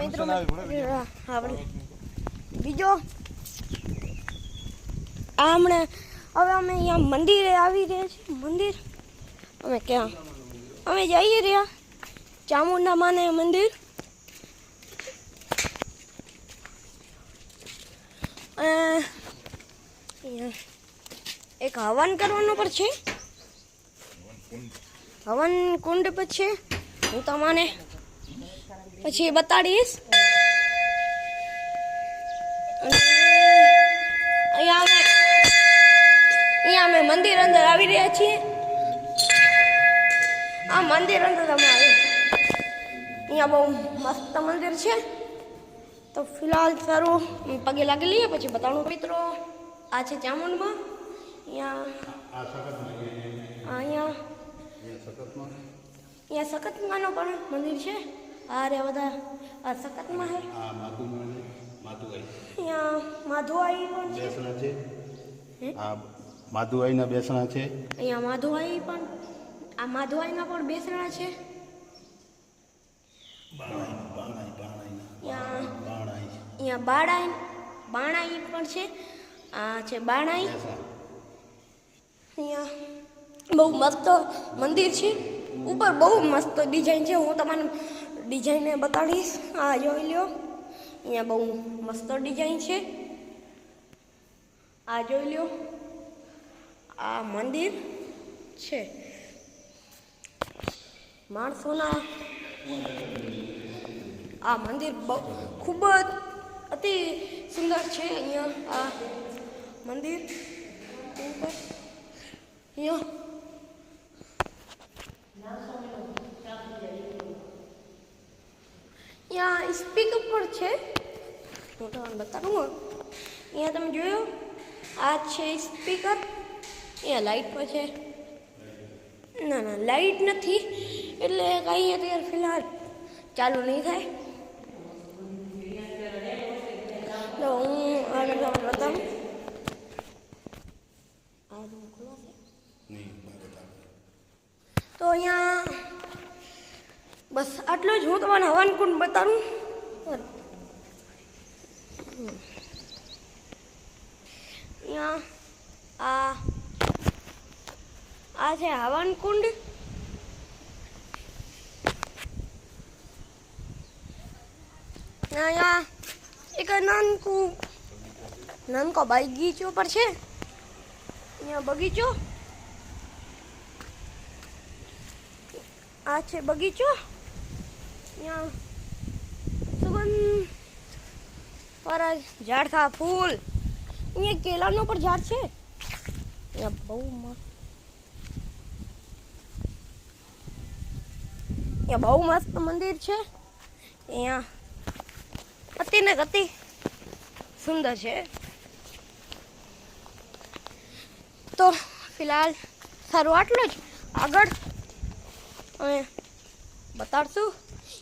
મિત્રો બીજો હમણાં હવે અમે અહીંયા મંદિરે આવી રહ્યા છીએ. મંદિર અમે ક્યાં અમે જઈએ રહ્યા ચામુંડા માને મંદિર. એક હવન કરવાનો પર છે, હવન કુંડ પર છે. હું તમને પછી બતાડીશ. અહીંયા અમે મંદિર અંદર આવી રહ્યા છીએ. આ મંદિર અંદર અમે અહીંયા બહુ મસ્ત મંદિર છે. તો ફિલહાલ સારું પગે લાગી લઈએ પછી બતાવું. મિત્રો આ છે ચામુંડમાં. અહીંયા સખતમાનો પણ મંદિર છે. આ રે બધા આ સખતમાં છે. અહીંયા માધુઆઈ પણ છે. આ માધુઆઈના બેસણા છે. અહીંયા માધુઆઈ પણ આ માધુઆઈના પણ બેસણા છે. અહીંયા બાણાઈ પણ છે. આ છે બાણાઈ. અહીંયા બહુ મસ્ત મંદિર છે. ઉપર બહુ મસ્ત ડિઝાઇન છે. હું તમને ડિઝાઇનને બતાડીશ. આ જોઈ લ્યો. અહીંયા બહુ મસ્ત ડિઝાઇન છે. આ જોઈ લ્યો. આ મંદિર છે. માણસોના આ મંદિર ખૂબ જ અતિ સુંદર છે. અહીંયા આ મંદિર ઉપર અહીંયા સ્પીકર પણ છે. હું તમને બતાવું. અહીંયા તમે જોયો આ છે સ્પીકર. અહીંયા લાઈટ પણ છે. ના લાઈટ નથી એટલે કાંઈ અત્યારે ફિલહાલ ચાલુ નહીં થાય. તો હું આગળ તમને બતાવું. તો અહીંયા બસ આટલું જ. હું તમને હવન કુંડ બતાવું. અહીંયા આ છે હવન કુંડ. અહીંયા એક નાનકો બગીચો પર છે. અહીંયા બગીચો આ છે બગીચો. અહીંયા સુગંધ વાળા ઝાડ થા ફૂલ. અહીંયા કેળાનો પણ ઝાડ છે. અહીંયા બહુ મસ્ત મંદિર છે. અહીંયા અતિ સુંદર છે. તો ફિલહાલ સારું આટલું જ. આગળ અમે બતાડશું.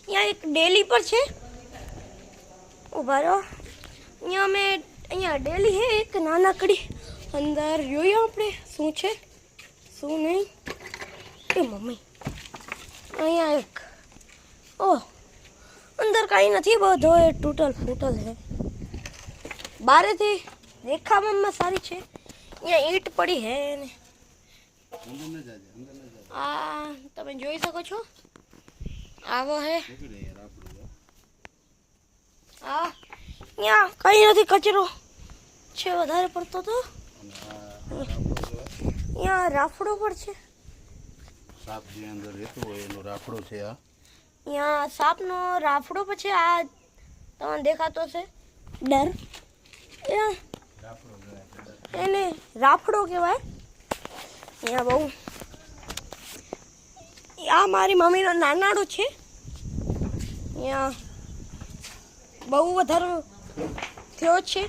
અહીંયા એક ડેલી પર છે. ઉભા રહો. અહીંયા ડેલી છે એક નાનકડી. અંદર જોઈએ આપણે શું છે શું નહીં. એ મમ્મી અહીંયા એક અંદર કાંઈ નથી. બધો એ તૂટલ ફૂટલ છે. બારેથી દેખાવામાં સારી છે. અહીંયા ઈંટ પડી હે ને આ તમે જોઈ શકો છો. આવો હે. અહીંયા કઈ નથી. કચરો છે વધારે પડતો. તો અહીંયા રાફડો પણ છે. સાપ જે અંદર રહેતો હોય એનો રાફડો છે. અહીંયા સાપનો રાફડો પણ છે. આ તમને દેખાતો છે ડર. એને રાફડો કહેવાય. અહીંયા બહુ આ મારી મમ્મીનો નાનાડો છે. અહીંયા બહુ વધારે થયો છે.